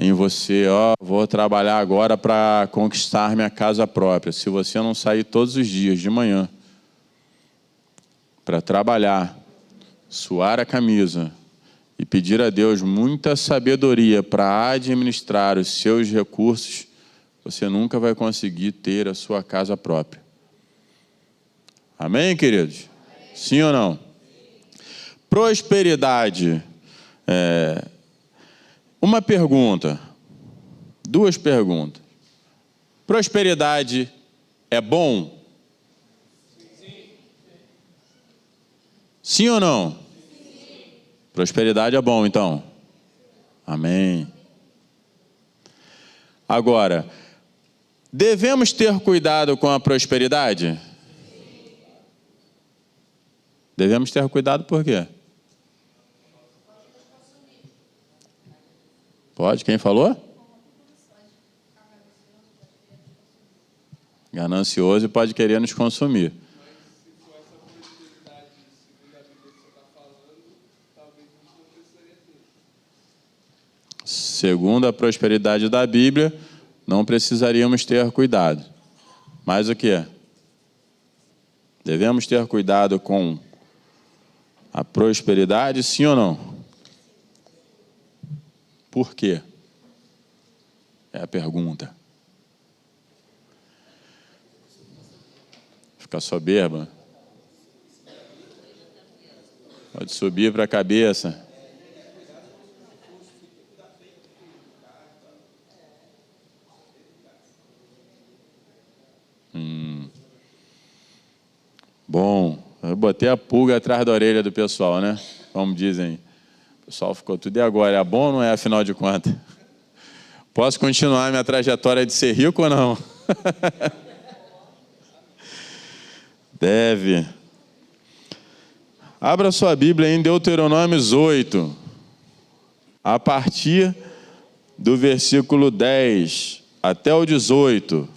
em você, vou trabalhar agora para conquistar minha casa própria. Se você não sair todos os dias de manhã para trabalhar, suar a camisa e pedir a Deus muita sabedoria para administrar os seus recursos, você nunca vai conseguir ter a sua casa própria. Amém, queridos? Sim ou não? Prosperidade. Uma pergunta, duas perguntas. Prosperidade é bom? Sim ou não? Prosperidade é bom, então. Amém. Agora, devemos ter cuidado com a prosperidade? Devemos ter cuidado por quê? Pode? Quem falou? Ganancioso e pode querer nos consumir. Segundo a prosperidade da Bíblia, não precisaríamos ter cuidado. Mas o que? Devemos ter cuidado com a prosperidade, sim ou não? Por quê? É a pergunta. Ficar soberba? Pode subir para a cabeça. Bom, eu botei a pulga atrás da orelha do pessoal, né? Como dizem. O pessoal ficou tudo e agora? É bom ou não é, afinal de contas? Posso continuar minha trajetória de ser rico ou não? Deve. Abra sua Bíblia em Deuteronômios 8, a partir do versículo 10 até o 18.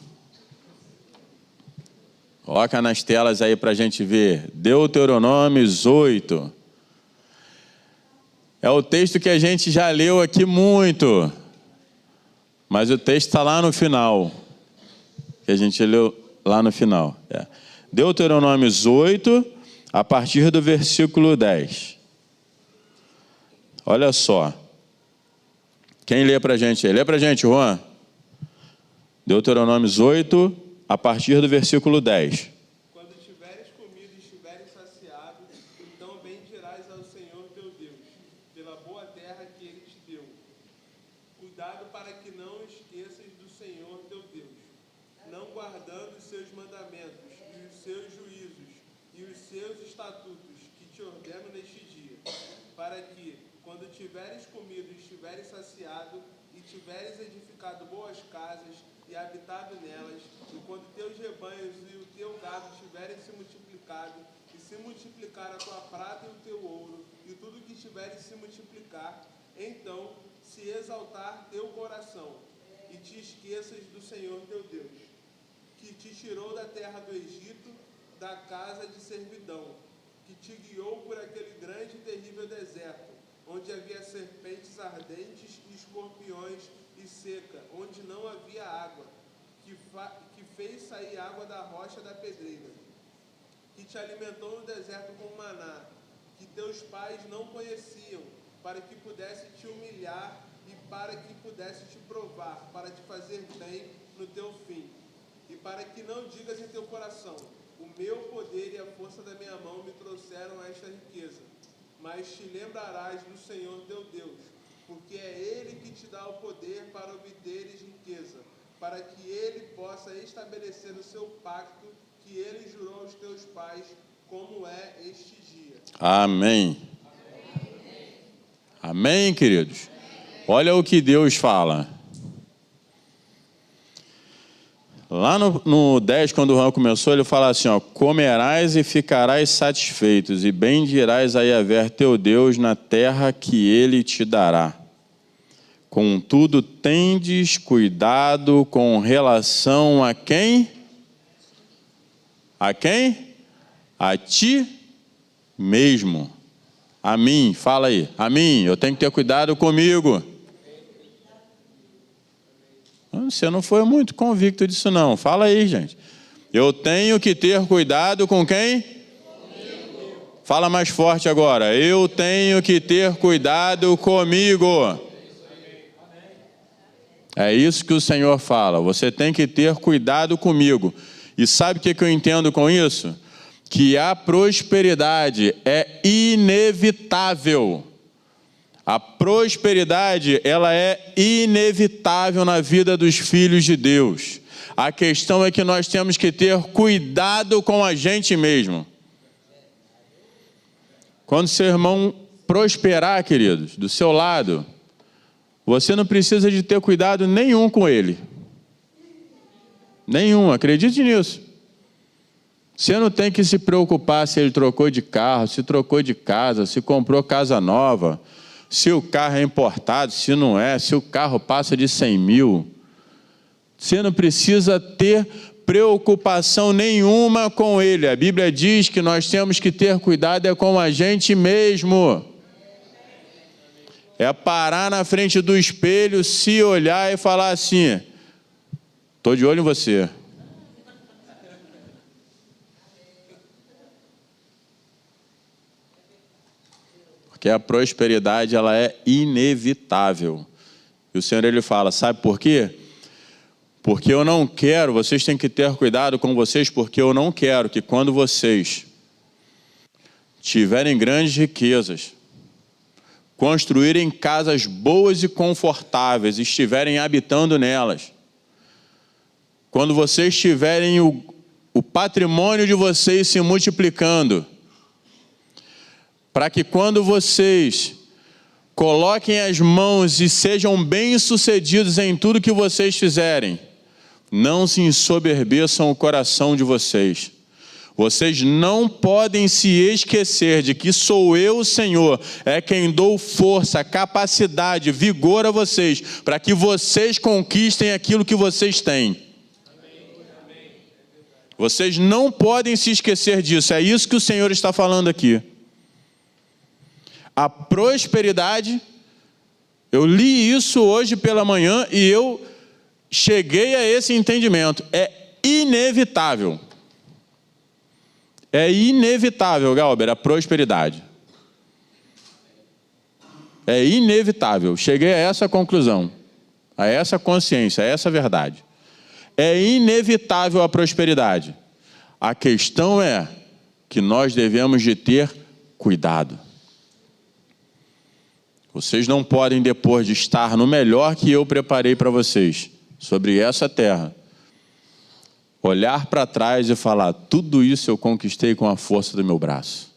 Coloca nas telas aí para a gente ver. Deuteronômios 8. É o texto que a gente já leu aqui muito, mas o texto está lá no final, que a gente leu lá no final. Deuteronômios 8, a partir do versículo 10. Olha só. Quem lê para a gente aí? Lê para a gente, Juan. Deuteronômios 8, a partir do versículo 10. Quando tiveres comido e estiveres saciado, então bendirás ao Senhor teu Deus, pela boa terra que Ele te deu. Cuidado para que não esqueças do Senhor teu Deus, não guardando os seus mandamentos, e os seus juízos, e os seus estatutos, que te ordeno neste dia, para que, quando tiveres comido e estiveres saciado, e tiveres edificado boas casas, e habitado nelas, e quando teus rebanhos e o teu gado tiverem se multiplicado, e se multiplicar a tua prata e o teu ouro, e tudo que tiveres se multiplicar, então se exaltar teu coração, e te esqueças do Senhor teu Deus, que te tirou da terra do Egito, da casa de servidão, que te guiou por aquele grande e terrível deserto, onde havia serpentes ardentes e escorpiões, e seca, onde não havia água, que fez sair água da rocha da pedreira, que te alimentou no deserto com maná, que teus pais não conheciam, para que pudesse te humilhar e para que pudesse te provar, para te fazer bem no teu fim, e para que não digas em teu coração, o meu poder e a força da minha mão me trouxeram a esta riqueza, mas te lembrarás do Senhor teu Deus, porque é Ele que te dá o poder para obteres riqueza, para que Ele possa estabelecer o seu pacto que Ele jurou aos teus pais, como é este dia. Amém. Amém, queridos? Olha o que Deus fala. Lá no 10, quando o Juan começou, ele fala assim, comerás e ficarás satisfeitos, e bendirás a Yahvé teu Deus na terra que Ele te dará. Contudo, tendes cuidado com relação a quem? A quem? A ti mesmo. A mim, fala aí. A mim, eu tenho que ter cuidado comigo. Você não foi muito convicto disso não. Fala aí, gente. Eu tenho que ter cuidado com quem? Comigo. Fala mais forte agora. Eu tenho que ter cuidado comigo. É isso que o Senhor fala. Você tem que ter cuidado comigo. E sabe o que eu entendo com isso? Que a prosperidade é inevitável. A prosperidade, ela é inevitável na vida dos filhos de Deus. A questão é que nós temos que ter cuidado com a gente mesmo. Quando seu irmão prosperar, queridos, do seu lado, você não precisa de ter cuidado nenhum com ele. Nenhum, acredite nisso. Você não tem que se preocupar se ele trocou de carro, se trocou de casa, se comprou casa nova, se o carro é importado, se não é, se o carro passa de 100 mil. Você não precisa ter preocupação nenhuma com ele. A Bíblia diz que nós temos que ter cuidado com a gente mesmo. É parar na frente do espelho, se olhar e falar assim: estou de olho em você. Porque a prosperidade, ela é inevitável. E o Senhor, ele fala, sabe por quê? Porque eu não quero, vocês têm que ter cuidado com vocês, porque eu não quero que quando vocês tiverem grandes riquezas, construírem casas boas e confortáveis, estiverem habitando nelas, quando vocês tiverem o patrimônio de vocês se multiplicando, para que quando vocês coloquem as mãos e sejam bem-sucedidos em tudo que vocês fizerem, não se ensoberbeçam o coração de vocês. Vocês não podem se esquecer de que sou eu, o Senhor, é quem dou força, capacidade, vigor a vocês, para que vocês conquistem aquilo que vocês têm. Vocês não podem se esquecer disso, é isso que o Senhor está falando aqui. A prosperidade, eu li isso hoje pela manhã e eu cheguei a esse entendimento, é inevitável. É inevitável, Galber, a prosperidade. É inevitável. Cheguei a essa conclusão, a essa consciência, a essa verdade. É inevitável a prosperidade. A questão é que nós devemos de ter cuidado. Vocês não podem, depois de estar no melhor que eu preparei para vocês, sobre essa terra, olhar para trás e falar, tudo isso eu conquistei com a força do meu braço.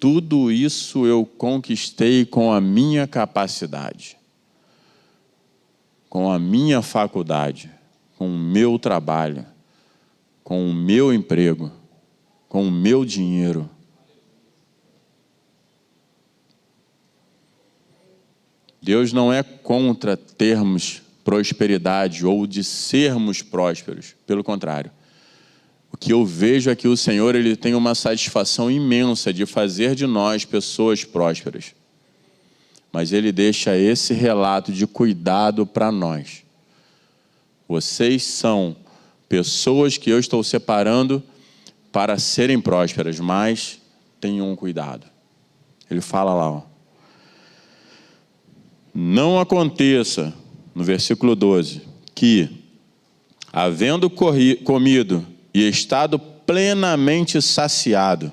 Tudo isso eu conquistei com a minha capacidade, com a minha faculdade, com o meu trabalho, com o meu emprego, com o meu dinheiro. Deus não é contra termos prosperidade ou de sermos prósperos. Pelo contrário. O que eu vejo é que o Senhor, ele tem uma satisfação imensa de fazer de nós pessoas prósperas. Mas ele deixa esse relato de cuidado para nós. Vocês são pessoas que eu estou separando para serem prósperas, mas tenham cuidado. Ele fala lá, ó. Não aconteça, no versículo 12, que, havendo comido e estado plenamente saciado,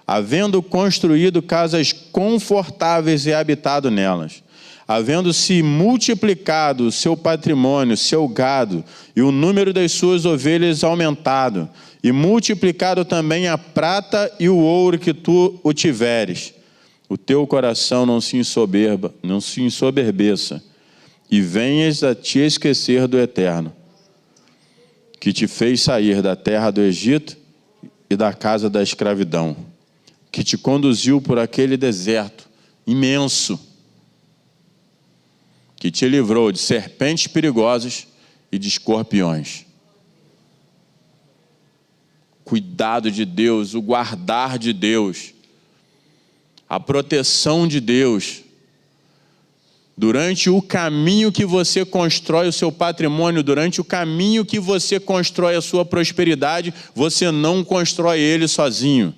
havendo construído casas confortáveis e habitado nelas, havendo se multiplicado o seu patrimônio, seu gado, e o número das suas ovelhas aumentado, e multiplicado também a prata e o ouro que tu o tiveres, o teu coração não se ensoberbeça, e venhas a te esquecer do Eterno, que te fez sair da terra do Egito e da casa da escravidão, que te conduziu por aquele deserto imenso, que te livrou de serpentes perigosas e de escorpiões. Cuidado de Deus, o guardar de Deus, a proteção de Deus durante o caminho que você constrói o seu patrimônio, durante o caminho que você constrói a sua prosperidade, você não constrói ele sozinho.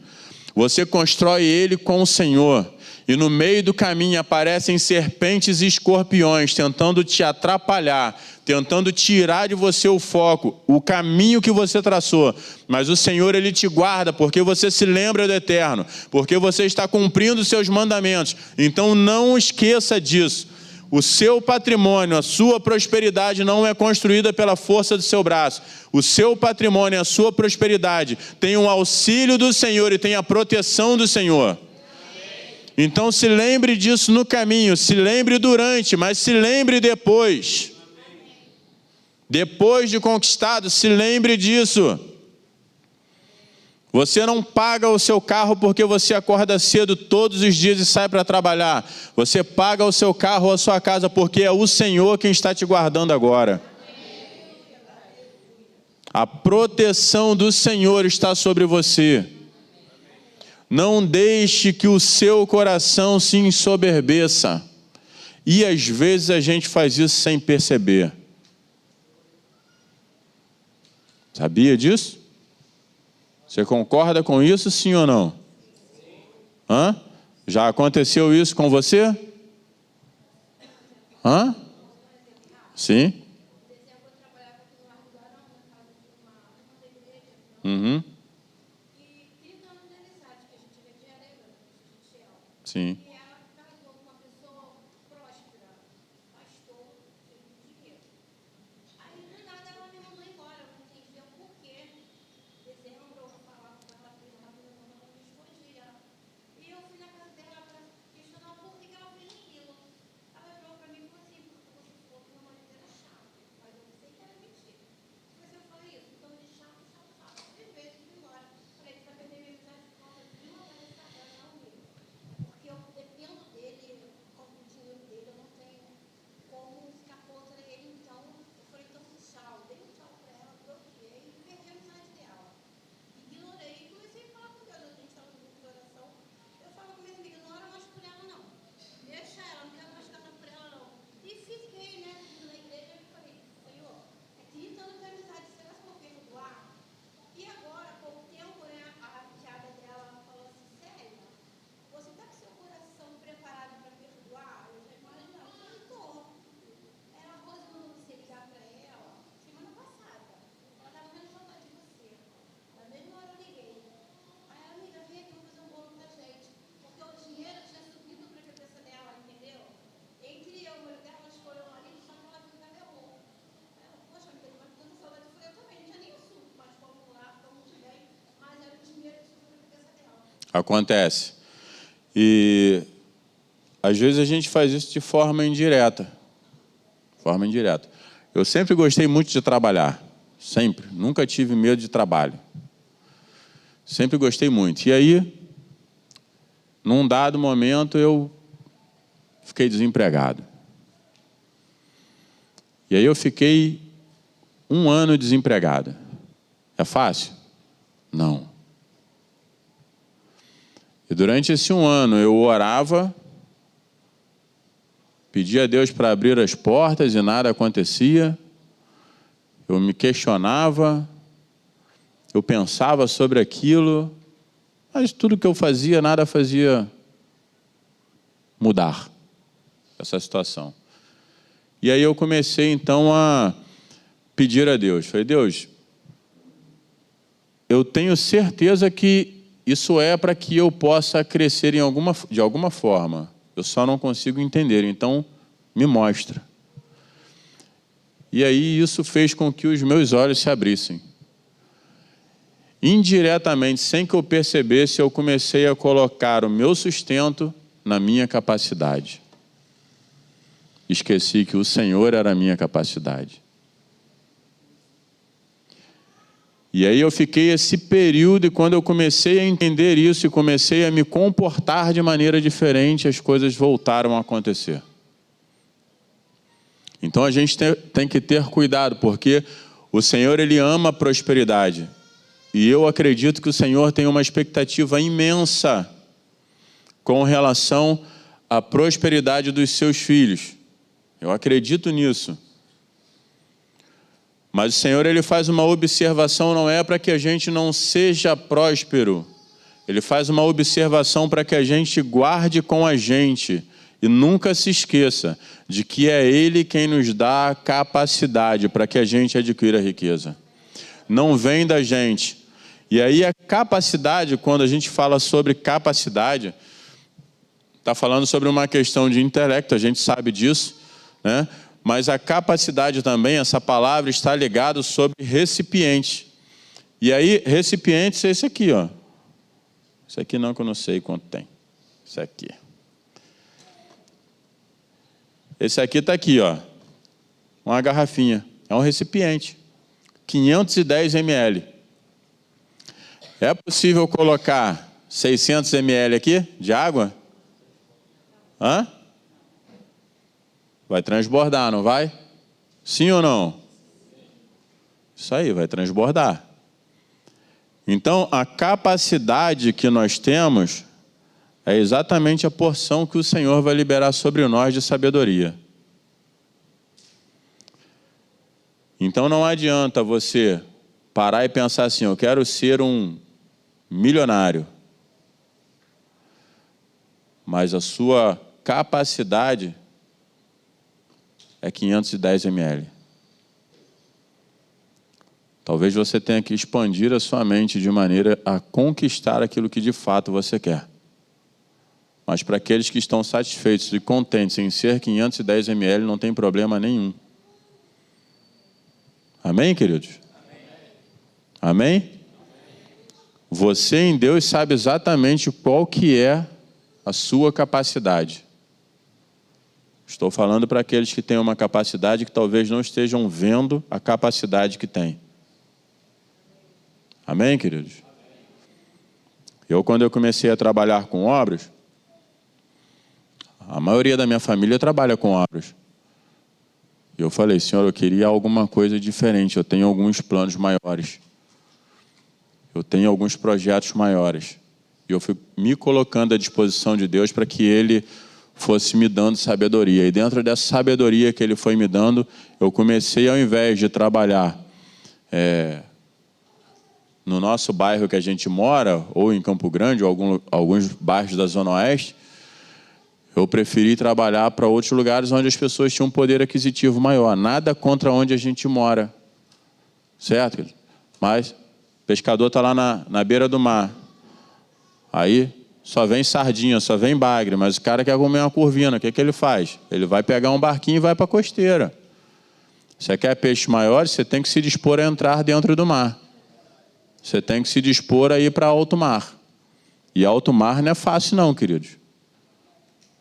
Você constrói ele com o Senhor. E no meio do caminho aparecem serpentes e escorpiões tentando te atrapalhar, tentando tirar de você o foco, o caminho que você traçou. Mas o Senhor, Ele te guarda, porque você se lembra do eterno, porque você está cumprindo os seus mandamentos. Então não esqueça disso. O seu patrimônio, a sua prosperidade não é construída pela força do seu braço. O seu patrimônio, a sua prosperidade tem o auxílio do Senhor e tem a proteção do Senhor. Então se lembre disso no caminho, se lembre durante, mas se lembre depois. Depois de conquistado, se lembre disso. Você não paga o seu carro porque você acorda cedo todos os dias e sai para trabalhar. Você paga o seu carro ou a sua casa porque é o Senhor quem está te guardando agora. A proteção do Senhor está sobre você. Não deixe que o seu coração se ensoberbeça. E às vezes a gente faz isso sem perceber. Sabia disso? Você concorda com isso, sim ou não? Hã? Já aconteceu isso com você? Hã? Sim? Uhum. Sim. E ela casou com uma pessoa próspera, pastor, cheio de dinheiro. Aí, do nada, ela me mandou embora. Eu não entendia o porquê. Dezembro, eu falava com ela, fiz uma coisa, não me escondia. E eu fui na casa dela para questionar por que ela fez aquilo. Ela falou para mim e falou assim: porque você falou que meu marido era chato. Mas eu sei que era mentira. Mas eu falei isso, então de chato, chato, chato. 3 vezes fui embora. Falei, você vai perder minha amizade por causa de uma vez, ela não me. Porque eu dependo dele, com o dinheiro dele, eu não tenho como ficar contra ele. Então, eu falei, então, tchau. Dei um tchau pra ela, bloqueei e perdi a amizade dela. Ignorei e comecei a falar com Deus. A gente estava no grupo de oração. Eu falo com minha amiga, não ora mais por ela, não. Deixa ela, não quero mais casar por ela, não. E fiquei, né, na igreja e falei, Senhor, é 30 anos de amizade, será que eu vou perdoar? E agora, há pouco tempo, né, a piada dela falou assim, sério? Você está com seu coração preparado para perdoar? Eu já imaginava, eu falei, estou. Aí a Rose mandou você ligar para ela semana passada. Ela estava vendo saudade de você. Na mesma hora eu liguei. Aí ela, amiga, vem aqui, vou fazer um bolo pra gente. Porque o dinheiro tinha subido para a cabeça dela, entendeu? Entre eu e o marido dela, escolheu o marido, só que ela viu que cadê o bolo? Ela, poxa, amiga, mas tanta saudade. Eu falei, eu também, não tinha nem assunto, mas vamos lá, vamos bem. Mas era o dinheiro que subiu para a cabeça dela. Acontece. E às vezes a gente faz isso de forma indireta. Forma indireta. Eu sempre gostei muito de trabalhar. Sempre. Nunca tive medo de trabalho. Sempre gostei muito. E aí, num dado momento, eu fiquei desempregado. E aí eu fiquei 1 ano desempregado. É fácil? Não. E durante esse 1 ano eu orava, pedia a Deus para abrir as portas e nada acontecia. Eu me questionava, eu pensava sobre aquilo, mas tudo que eu fazia, nada fazia mudar essa situação. E aí eu comecei então a pedir a Deus. Falei, Deus, eu tenho certeza que isso é para que eu possa crescer de alguma forma. Eu só não consigo entender, então me mostra. E aí isso fez com que os meus olhos se abrissem. Indiretamente, sem que eu percebesse, eu comecei a colocar o meu sustento na minha capacidade. Esqueci que o Senhor era a minha capacidade. E aí eu fiquei esse período, e quando eu comecei a entender isso e comecei a me comportar de maneira diferente, as coisas voltaram a acontecer. Então a gente tem que ter cuidado, porque o Senhor, Ele ama a prosperidade. E eu acredito que o Senhor tem uma expectativa imensa com relação à prosperidade dos seus filhos. Eu acredito nisso. Mas o Senhor, Ele faz uma observação, não é para que a gente não seja próspero. Ele faz uma observação para que a gente guarde com a gente e nunca se esqueça de que é Ele quem nos dá a capacidade para que a gente adquira a riqueza. Não vem da gente. E aí a capacidade, quando a gente fala sobre capacidade, está falando sobre uma questão de intelecto, a gente sabe disso, né? Mas a capacidade também, essa palavra está ligada sobre recipiente. E aí, recipientes é esse aqui, ó. Esse aqui não, que eu não sei quanto tem. Esse aqui. Esse aqui está aqui, ó. Uma garrafinha. É um recipiente. 510 ml. É possível colocar 600 ml aqui de água? Hã? Vai transbordar, não vai? Sim ou não? Isso aí, vai transbordar. Então, a capacidade que nós temos é exatamente a porção que o Senhor vai liberar sobre nós de sabedoria. Então, não adianta você parar e pensar assim, eu quero ser um milionário. Mas a sua capacidade é 510 ml. Talvez você tenha que expandir a sua mente de maneira a conquistar aquilo que de fato você quer. Mas para aqueles que estão satisfeitos e contentes em ser 510 ml, não tem problema nenhum. Amém, queridos? Amém? Você em Deus sabe exatamente qual que é a sua capacidade. Estou falando para aqueles que têm uma capacidade que talvez não estejam vendo a capacidade que têm. Amém, queridos? Quando eu comecei a trabalhar com obras, a maioria da minha família trabalha com obras. E eu falei, Senhor, eu queria alguma coisa diferente, eu tenho alguns planos maiores. Eu tenho alguns projetos maiores. E eu fui me colocando à disposição de Deus para que Ele fosse me dando sabedoria. E dentro dessa sabedoria que Ele foi me dando, eu comecei, ao invés de trabalhar no nosso bairro que a gente mora, ou em Campo Grande, ou alguns bairros da Zona Oeste, eu preferi trabalhar para outros lugares onde as pessoas tinham um poder aquisitivo maior. Nada contra onde a gente mora. Certo? Mas o pescador está lá na beira do mar. Aí só vem sardinha, só vem bagre, mas o cara quer comer uma curvina. O que ele faz? Ele vai pegar um barquinho e vai para a costeira. Você quer peixes maiores, você tem que se dispor a entrar dentro do mar. Você tem que se dispor a ir para alto mar. E alto mar não é fácil não, queridos.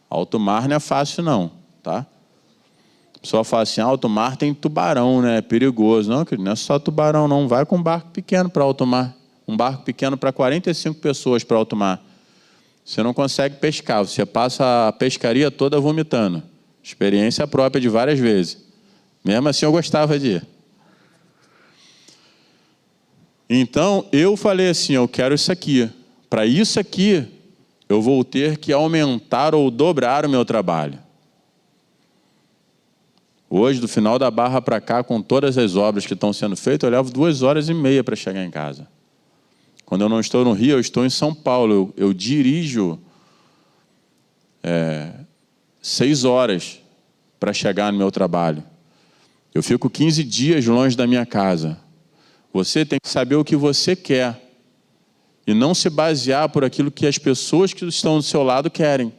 Alto mar não é fácil não, tá? A pessoa fala assim, alto mar tem tubarão, né? É perigoso. Não, querido, não é só tubarão não. Vai com um barco pequeno para alto mar. Um barco pequeno para 45 pessoas para alto mar. Você não consegue pescar, você passa a pescaria toda vomitando. Experiência própria de várias vezes. Mesmo assim eu gostava de ir. Então eu falei assim, eu quero isso aqui. Para isso aqui, eu vou ter que aumentar ou dobrar o meu trabalho. Hoje, do final da Barra para cá, com todas as obras que estão sendo feitas, eu levo 2h30 para chegar em casa. Quando eu não estou no Rio, eu estou em São Paulo. Eu dirijo 6 horas para chegar no meu trabalho. Eu fico 15 dias longe da minha casa. Você tem que saber o que você quer e não se basear por aquilo que as pessoas que estão do seu lado querem.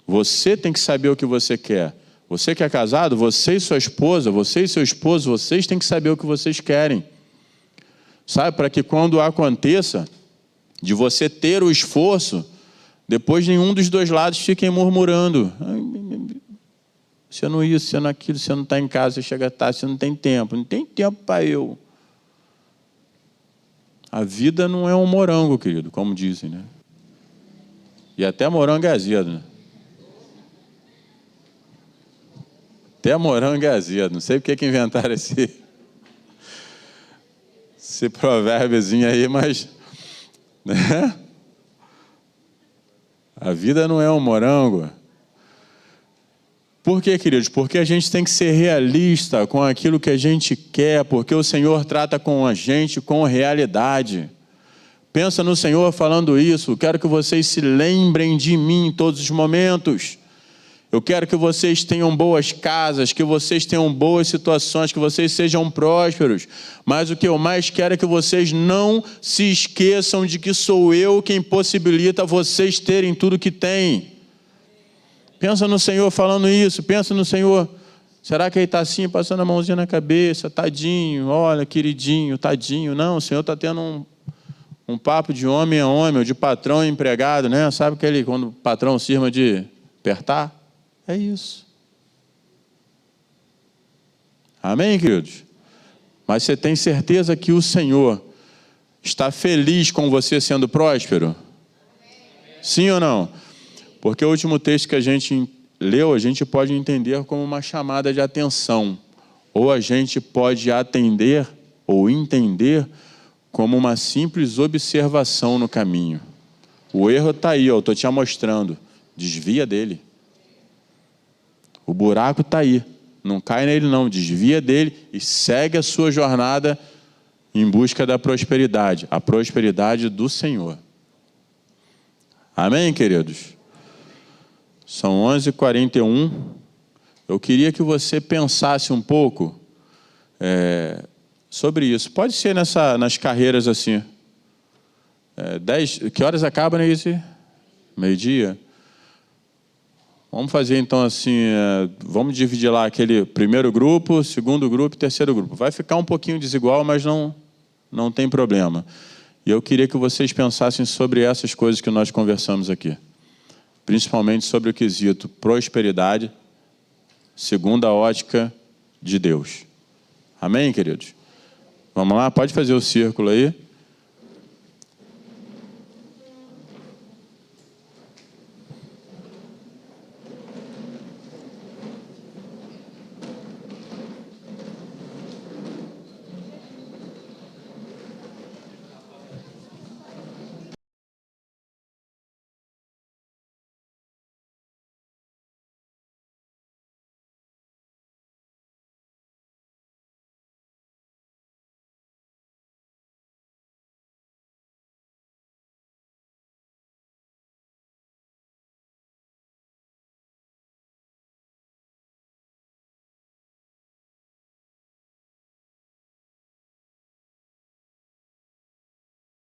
Você tem que saber o que você quer. Você que é casado, você e sua esposa, você e seu esposo, vocês têm que saber o que vocês querem. Sabe, para que quando aconteça de você ter o esforço, depois nenhum dos dois lados fiquem murmurando. Você não isso, você não aquilo, você não está em casa, você chega tarde, você não tem tempo. Não tem tempo para eu. A vida não é um morango, querido, como dizem, né? E até morango é azedo, né? Até morango é azedo. Não sei porque que inventaram esse provérbiozinho aí, mas... né? A vida não é um morango. Por quê, queridos? Porque a gente tem que ser realista com aquilo que a gente quer, porque o Senhor trata com a gente com realidade. Pensa no Senhor falando isso. Quero que vocês se lembrem de mim em todos os momentos. Eu quero que vocês tenham boas casas, que vocês tenham boas situações, que vocês sejam prósperos. Mas o que eu mais quero é que vocês não se esqueçam de que sou eu quem possibilita vocês terem tudo que têm. Pensa no Senhor falando isso, pensa no Senhor. Será que ele está assim, passando a mãozinha na cabeça, tadinho, olha, queridinho, tadinho? Não, o Senhor está tendo um papo de homem a homem, ou de patrão a empregado, né? Sabe aquele, quando o patrão cisma de apertar? É isso. Amém, queridos? Mas você tem certeza que o Senhor está feliz com você sendo próspero? Sim ou não? Porque o último texto que a gente leu, a gente pode entender como uma chamada de atenção. Ou a gente pode atender ou entender como uma simples observação no caminho. O erro está aí, eu estou te mostrando. Desvia dele. O buraco está aí. Não cai nele não, desvia dele e segue a sua jornada em busca da prosperidade. A prosperidade do Senhor. Amém, queridos? São 11h41. Eu queria que você pensasse um pouco sobre isso. Pode ser nas carreiras assim. 10, que horas acaba, né, isso? Meio-dia? Vamos fazer então assim, vamos dividir lá aquele primeiro grupo, segundo grupo e terceiro grupo. Vai ficar um pouquinho desigual, mas não tem problema. E eu queria que vocês pensassem sobre essas coisas que nós conversamos aqui. Principalmente sobre o quesito prosperidade, segundo a ótica de Deus. Amém, queridos? Vamos lá? Pode fazer o círculo aí.